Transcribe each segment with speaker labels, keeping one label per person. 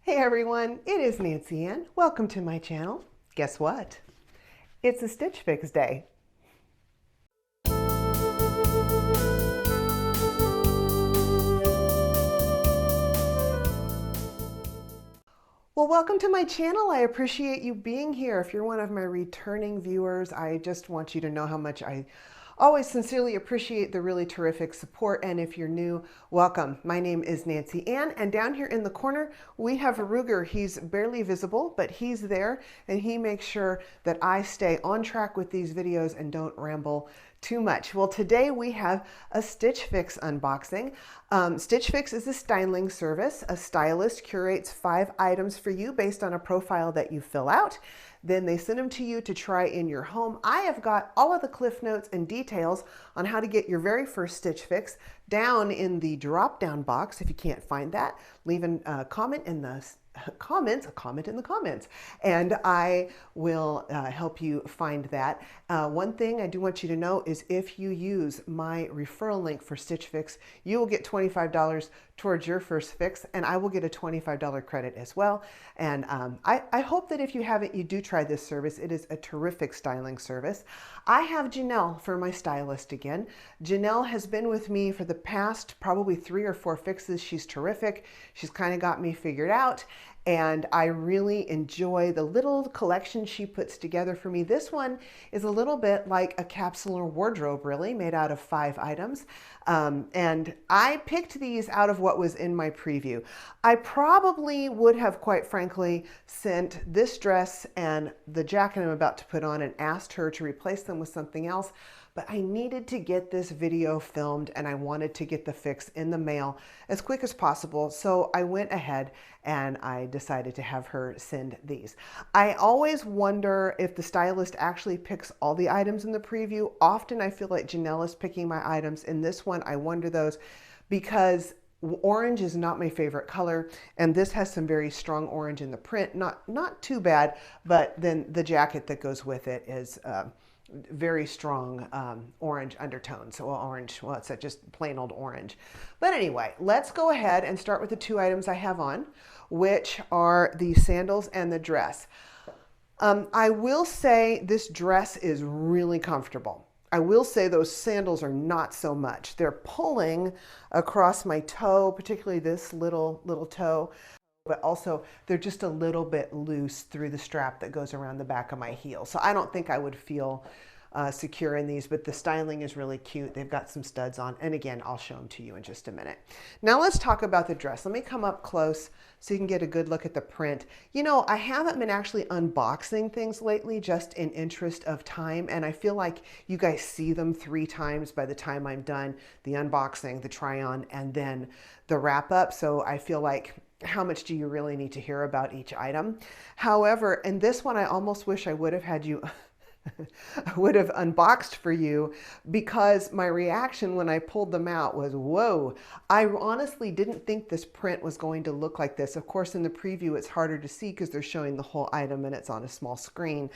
Speaker 1: Hey everyone, it is Nancy Ann. Welcome to my channel. Guess what? It's a Stitch Fix day. Well, welcome to my channel. I appreciate you being here. If you're one of my returning viewers, I just want you to know how much I always sincerely appreciate the really terrific support. And if you're new, welcome. My name is Nancy Ann, and down here in the corner, we have Ruger. He's barely visible, but he's there, and he makes sure that I stay on track with these videos and don't ramble too much. Well, today we have a Stitch Fix unboxing. Stitch Fix is a styling service. A stylist curates 5 items for you based on a profile that you fill out. Then they send them to you to try in your home. I have got all of the cliff notes and details on how to get your very first Stitch Fix down in the drop-down box. If you can't find that, leave a comment in the comments, and I will help you find that. One thing I do want you to know is if you use my referral link for Stitch Fix, you will get $25 towards your first fix, and I will get a $25 credit as well. And I hope that if you haven't, you do try this service. It is a terrific styling service. I have Janelle for my stylist again. Janelle has been with me for the past probably 3 or 4 fixes. She's terrific. She's kind of got me figured out, and I really enjoy the little collection she puts together for me. This one is a little bit like a capsular wardrobe, really, made out of 5 items. And I picked these out of what was in my preview. I probably would have, quite frankly, sent this dress and the jacket I'm about to put on and asked her to replace them with something else. But I needed to get this video filmed, and I wanted to get the fix in the mail as quick as possible. So I went ahead and I decided to have her send these. I always wonder if the stylist actually picks all the items in the preview. Often I feel like Janelle is picking my items. In this one, I wonder those because orange is not my favorite color, and this has some very strong orange in the print. Not too bad, but then the jacket that goes with it is very strong orange undertones. So orange, well, it's just plain old orange. But anyway, let's go ahead and start with the 2 items I have on, which are the sandals and the dress. I will say this dress is really comfortable. I will say those sandals are not so much. They're pulling across my toe, particularly this little toe, but also they're just a little bit loose through the strap that goes around the back of my heel. So I don't think I would feel secure in these, but the styling is really cute. They've got some studs on, and again, I'll show them to you in just a minute. Now let's talk about the dress. Let me come up close so you can get a good look at the print. You know, I haven't been actually unboxing things lately, just in interest of time, and I feel like you guys see them 3 times by the time I'm done: the unboxing, the try on, and then the wrap up. So I feel like, how much do you really need to hear about each item? However, in this one, I almost wish I would have had you I would have unboxed for you, because my reaction when I pulled them out was, whoa. I honestly didn't think this print was going to look like this. Of course, in the preview, it's harder to see because they're showing the whole item and it's on a small screen.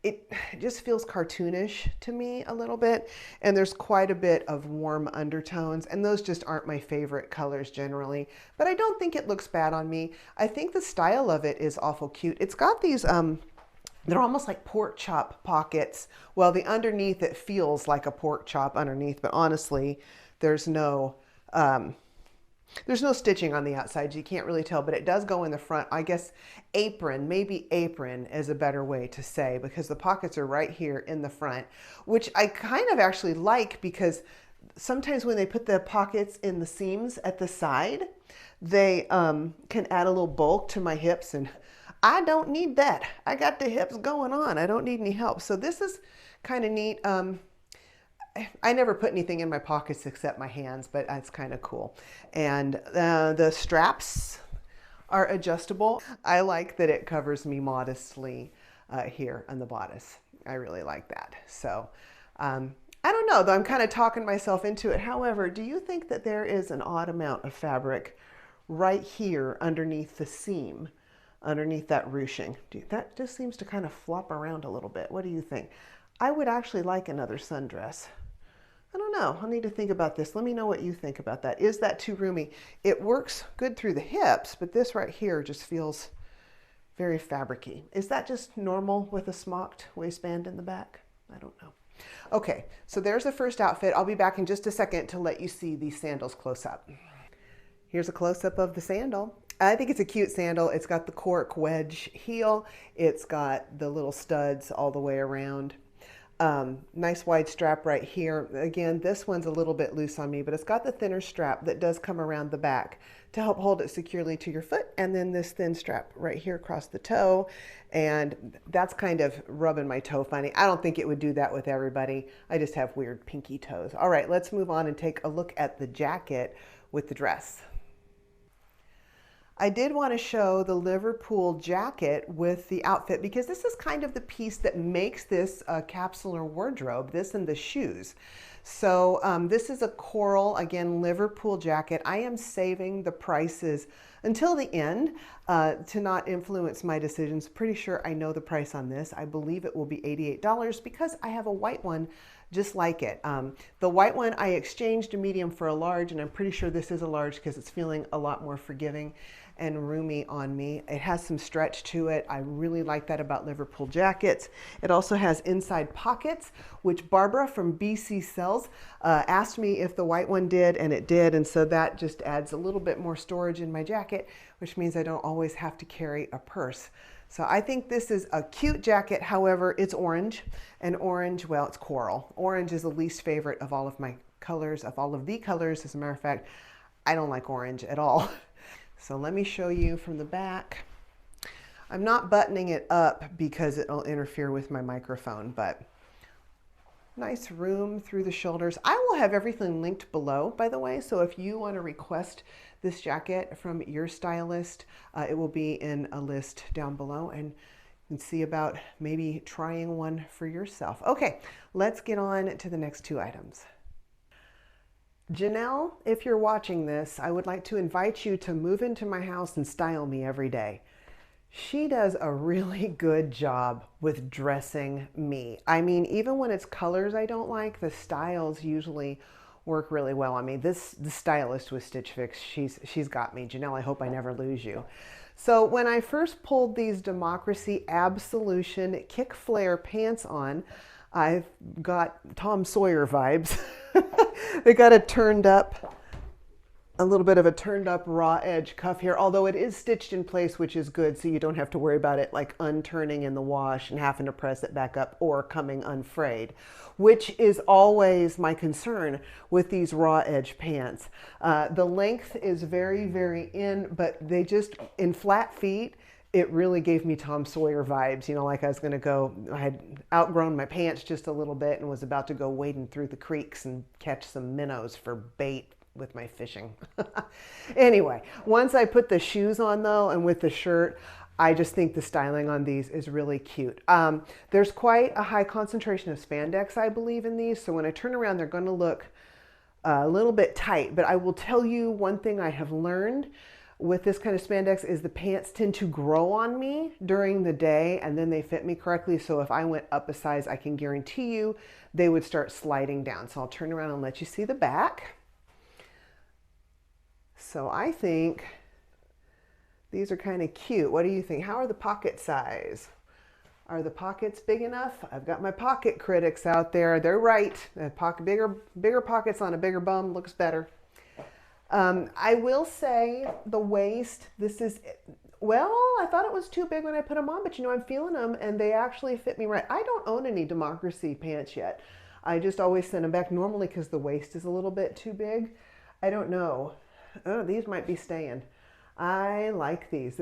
Speaker 1: It just feels cartoonish to me a little bit, and there's quite a bit of warm undertones, and those just aren't my favorite colors generally, but I don't think it looks bad on me. I think the style of it is awful cute. It's got these they're almost like pork chop pockets. Well, the underneath, it feels like a pork chop underneath, but honestly, there's no stitching on the outside. You can't really tell, but it does go in the front. I guess apron, maybe apron is a better way to say, because the pockets are right here in the front, which I kind of actually like, because sometimes when they put the pockets in the seams at the side, they can add a little bulk to my hips, and I don't need that. I got the hips going on. I don't need any help. So this is kind of neat. I never put anything in my pockets except my hands, but it's kind of cool. And the straps are adjustable. I like that it covers me modestly here on the bodice. I really like that. So I don't know, though I'm kind of talking myself into it. However, do you think that there is an odd amount of fabric right here underneath the seam, underneath that ruching? That just seems to kind of flop around a little bit. What do you think? I would actually like another sundress. I don't know. I'll need to think about this. Let me know what you think about that. Is that too roomy? It works good through the hips, but this right here just feels very fabricy. Is that just normal with a smocked waistband in the back? I don't know. Okay, so there's the first outfit. I'll be back in just a second to let you see these sandals close up. Here's a close-up of the sandal. I think it's a cute sandal. It's got the cork wedge heel. It's got the little studs all the way around. Nice wide strap right here. Again, this one's a little bit loose on me, but it's got the thinner strap that does come around the back to help hold it securely to your foot. And then this thin strap right here across the toe. And that's kind of rubbing my toe funny. I don't think it would do that with everybody. I just have weird pinky toes. All right, let's move on and take a look at the jacket with the dress. I did want to show the Liverpool jacket with the outfit because this is kind of the piece that makes this a capsular wardrobe, this and the shoes. So this is a coral, again, Liverpool jacket. I am saving the prices until the end to not influence my decisions. Pretty sure I know the price on this. I believe it will be $88 because I have a white one just like it. The white one I exchanged a medium for a large, and I'm pretty sure this is a large because it's feeling a lot more forgiving and roomy on me. It has some stretch to it. I really like that about Liverpool jackets. It also has inside pockets, which Barbara from BC Sells asked me if the white one did, and it did. And so that just adds a little bit more storage in my jacket, which means I don't always have to carry a purse. So I think this is a cute jacket. However, it's orange, and orange, well, it's coral. Orange is the least favorite of all of my colors, of all of the colors. As a matter of fact, I don't like orange at all. So let me show you from the back. I'm not buttoning it up because it'll interfere with my microphone, but nice room through the shoulders. I will have everything linked below, by the way. So if you want to request this jacket from your stylist, it will be in a list down below, and you can see about maybe trying one for yourself. Okay, let's get on to the next two items. Janelle, if you're watching this, I would like to invite you to move into my house and style me every day. She does a really good job with dressing me. I mean, even when it's colors I don't like, the styles usually work really well on me. The stylist with StitchFix, she's got me. Janelle, I hope I never lose you. So when I first pulled these Democracy Absolution kick flare pants on, I've got Tom Sawyer vibes. They got a little bit of a turned up raw edge cuff here, although it is stitched in place, which is good, so you don't have to worry about it like unturning in the wash and having to press it back up or coming unfrayed, which is always my concern with these raw edge pants. The length is very, very in, but they just, in flat feet, it really gave me Tom Sawyer vibes, you know, like I was going to go, I had outgrown my pants just a little bit and was about to go wading through the creeks and catch some minnows for bait with my fishing. Anyway, once I put the shoes on though, and with the shirt, I just think the styling on these is really cute. There's quite a high concentration of spandex, I believe, in these. So when I turn around, they're going to look a little bit tight, but I will tell you one thing I have learned with this kind of spandex is the pants tend to grow on me during the day and then they fit me correctly. So if I went up a size, I can guarantee you they would start sliding down. So I'll turn around and let you see the back. So I think these are kind of cute. What do you think? How are the pocket size? Are the pockets big enough? I've got my pocket critics out there. They're right. Bigger pockets on a bigger bum looks better. I will say the waist, this is, well, I thought it was too big when I put them on, but you know, I'm feeling them and they actually fit me right. I don't own any Democracy pants yet. I just always send them back normally because the waist is a little bit too big. I don't know. Oh, these might be staying. I like these.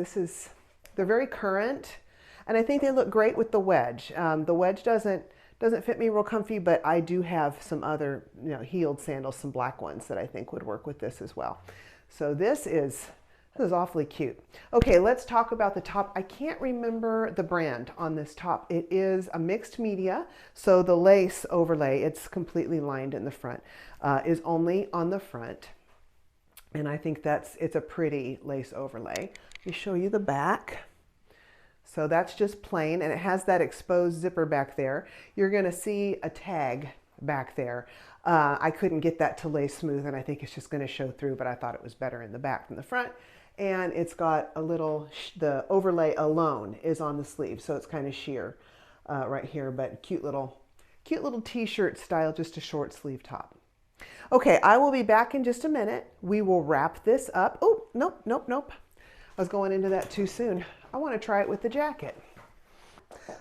Speaker 1: They're very current and I think they look great with the wedge. The wedge doesn't fit me real comfy, but I do have some other, you know, heeled sandals, some black ones that I think would work with this as well. So this is awfully cute. Okay, let's talk about the top. I can't remember the brand on this top. It is a mixed media, so the lace overlay, it's completely lined in the front, is only on the front. And I think it's a pretty lace overlay. Let me show you the back. So that's just plain, and it has that exposed zipper back there. You're going to see a tag back there. I couldn't get that to lay smooth, and I think it's just going to show through, but I thought it was better in the back than the front. And it's got a little, the overlay alone is on the sleeve, so it's kind of sheer right here, but cute little t-shirt style, just a short sleeve top. Okay, I will be back in just a minute. We will wrap this up. Oh, nope. I was going into that too soon. I want to try it with the jacket.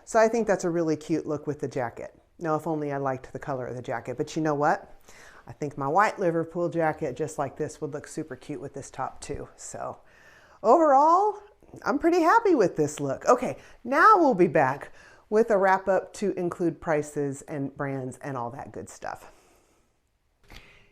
Speaker 1: So I think that's a really cute look with the jacket. Now, if only I liked the color of the jacket, but you know what? I think my white Liverpool jacket just like this would look super cute with this top too. So overall, I'm pretty happy with this look. Okay, now we'll be back with a wrap up to include prices and brands and all that good stuff.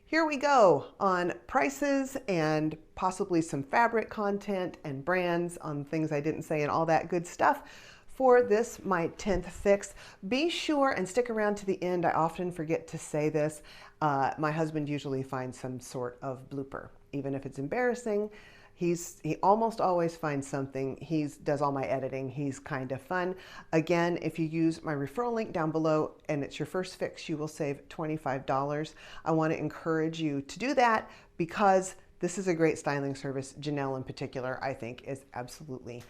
Speaker 1: Here we go on prices and possibly some fabric content and brands on things I didn't say and all that good stuff for this, my 10th fix. Be sure and stick around to the end. I often forget to say this. My husband usually finds some sort of blooper, even if it's embarrassing. He almost always finds something. He does all my editing. He's kind of fun. Again, if you use my referral link down below and it's your first fix, you will save $25. I want to encourage you to do that because this is a great styling service. Janelle in particular, I think, is absolutely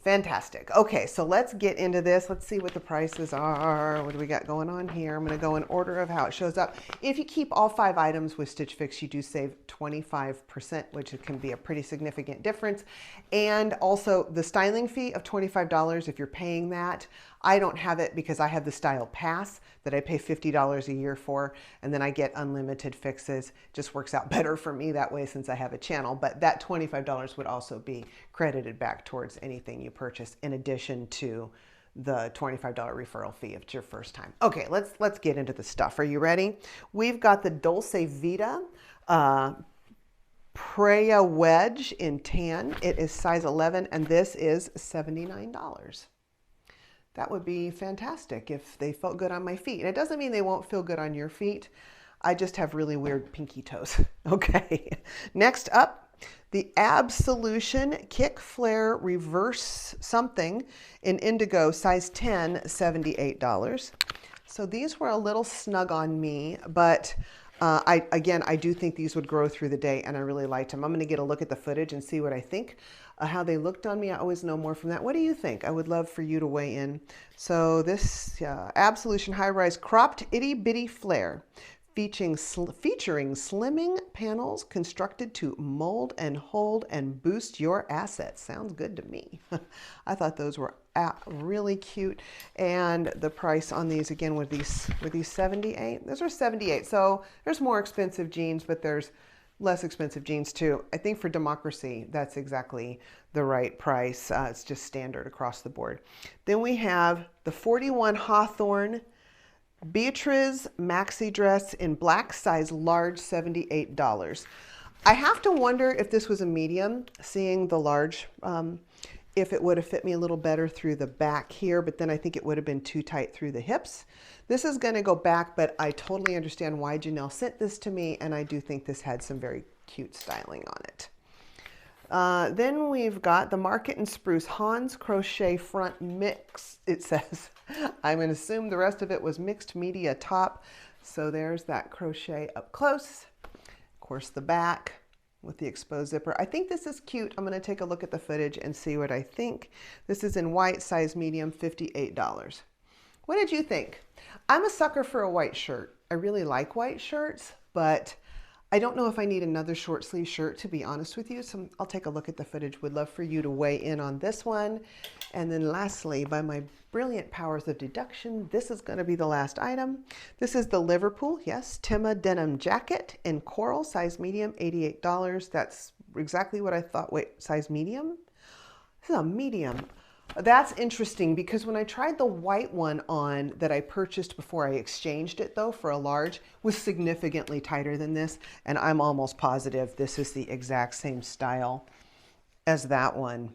Speaker 1: fantastic. Okay, so let's get into this. Let's see what the prices are. What do we got going on here? I'm going to go in order of how it shows up. If you keep all 5 items with StitchFix, you do save 25%, which can be a pretty significant difference. And also the styling fee of $25, if you're paying that, I don't have it because I have the Style Pass that I pay $50 a year for, and then I get unlimited fixes. Just works out better for me that way since I have a channel, but that $25 would also be credited back towards anything you purchase in addition to the $25 referral fee if it's your first time. Okay, let's get into the stuff. Are you ready? We've got the Dulce Vita Preya Wedge in tan. It is size 11, and this is $79. That would be fantastic if they felt good on my feet. And it doesn't mean they won't feel good on your feet. I just have really weird pinky toes. Okay. Next up, the Absolution Kick Flare Reverse Something in Indigo, size 10, $78. So these were a little snug on me, but I do think these would grow through the day, and I really liked them. I'm going to get a look at the footage and see what I think. How they looked on me. I always know more from that. What do you think? I would love for you to weigh in. So this Absolution High Rise Cropped Itty Bitty Flare featuring slimming panels constructed to mold and hold and boost your assets. Sounds good to me. I thought those were really cute. And the price on these, again, were these 78? Those are 78. So there's more expensive jeans, but there's less expensive jeans too. I think for democracy, that's exactly the right price. It's just standard across the board. Then we have the 41 Hawthorne Beatrice maxi dress in black, size large, $78. I have to wonder if this was a medium, seeing the large, if it would have fit me a little better through the back here, but then I think it would have been too tight through the hips. This is going to go back, but I totally understand why Janelle sent this to me, and I do think this had some very cute styling on it. Then we've got the Market and Spruce Hans Crochet Front Mix, it says. I'm going to assume the rest of it was mixed media top. So there's that crochet up close. Of course, the back with the exposed zipper. I think this is cute. I'm going to take a look at the footage and see what I think. This is in white, size medium, $58. What did you think? I'm a sucker for a white shirt. I really like white shirts, but I don't know if I need another short sleeve shirt, to be honest with you. So I'll take a look at the footage. Would love for you to weigh in on this one. And then lastly, by my brilliant powers of deduction, this is going to be the last item. This is the Liverpool, yes, Tima denim jacket in coral, size medium, $88. That's exactly what I thought. Wait, size medium? This is a medium. That's interesting because when I tried the white one on that I purchased before I exchanged it though for a large, was significantly tighter than this, and I'm almost positive this is the exact same style as that one.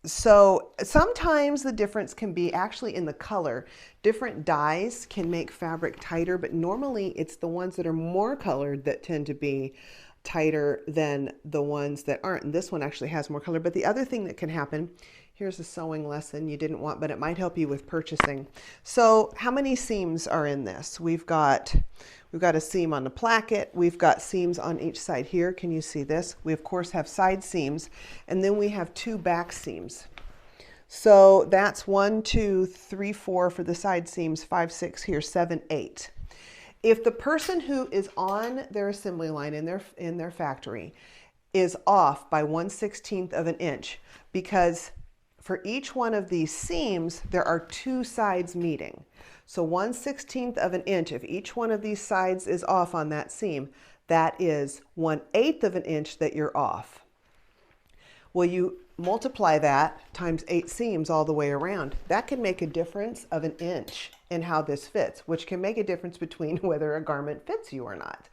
Speaker 1: So sometimes the difference can be actually in the color. Different dyes can make fabric tighter, but normally it's the ones that are more colored that tend to be tighter than the ones that aren't. And this one actually has more color. But the other thing that can happen, Here's a sewing lesson you didn't want, but it might help you with purchasing. So how many seams are in this? We've got a seam on the placket. We've got seams on each side here. Can you see this? We of course have side seams, and then we have 2 back seams. So that's 1, 2, 3, 4 for the side seams, 5, 6 here, 7, 8. If the person who is on their assembly line in their factory is off by 1/16 of an inch, because for each one of these seams, there are 2 sides meeting. So 1/16 of an inch, if each one of these sides is off on that seam, that is 1/8 of an inch that you're off. Well, you multiply that times 8 seams all the way around. That can make a difference of an inch in how this fits, which can make a difference between whether a garment fits you or not.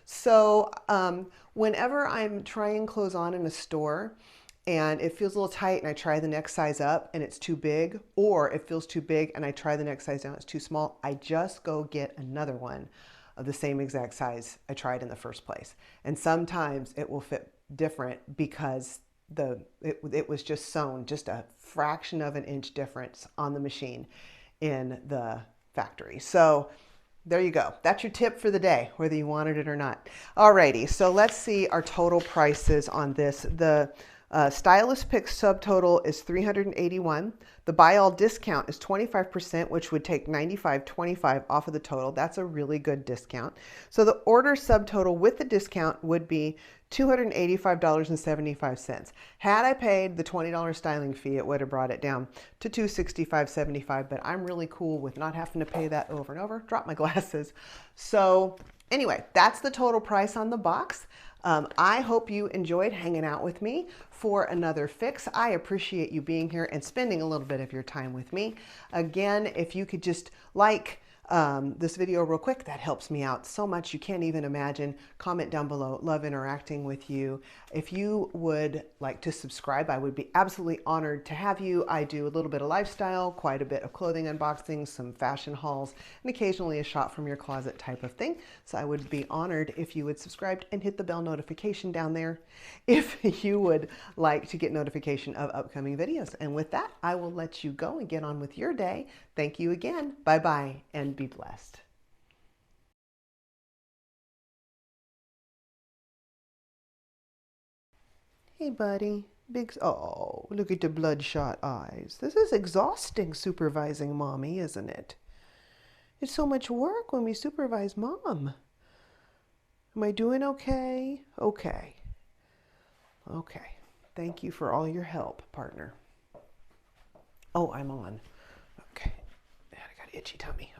Speaker 1: So whenever I'm trying clothes on in a store, and it feels a little tight and I try the next size up and it's too big, or it feels too big and I try the next size down, it's too small, I just go get another one of the same exact size I tried in the first place. And sometimes it will fit different because it was just sewn just a fraction of an inch difference on the machine in the factory. So there you go. That's your tip for the day, whether you wanted it or not. Alrighty, so let's see our total prices on this. The Stylist pick subtotal is $381. The buy all discount is 25%, which would take $95.25 off of the total. That's a really good discount. So the order subtotal with the discount would be $285.75. Had I paid the $20 styling fee, it would have brought it down to $265.75, but I'm really cool with not having to pay that over and over. Drop my glasses. So anyway, that's the total price on the box. I hope you enjoyed hanging out with me for another fix. I appreciate you being here and spending a little bit of your time with me. Again, if you could just like this video real quick, that helps me out so much you can't even imagine. Comment down below. Love interacting with you. If you would like to subscribe, I would be absolutely honored to have you. I do a little bit of lifestyle, quite a bit of clothing unboxings, some fashion hauls, and occasionally a shot from your closet type of thing. So I would be honored if you would subscribe and hit the bell notification down there if you would like to get notification of upcoming videos. And with that, I will let you go and get on with your day. Thank you again. Bye-bye and be blessed. Hey, buddy. Oh, look at the bloodshot eyes. This is exhausting supervising mommy, isn't it? It's so much work when we supervise mom. Am I doing okay? Okay. Okay. Thank you for all your help, partner. Oh, I'm on. Okay. I got itchy tummy.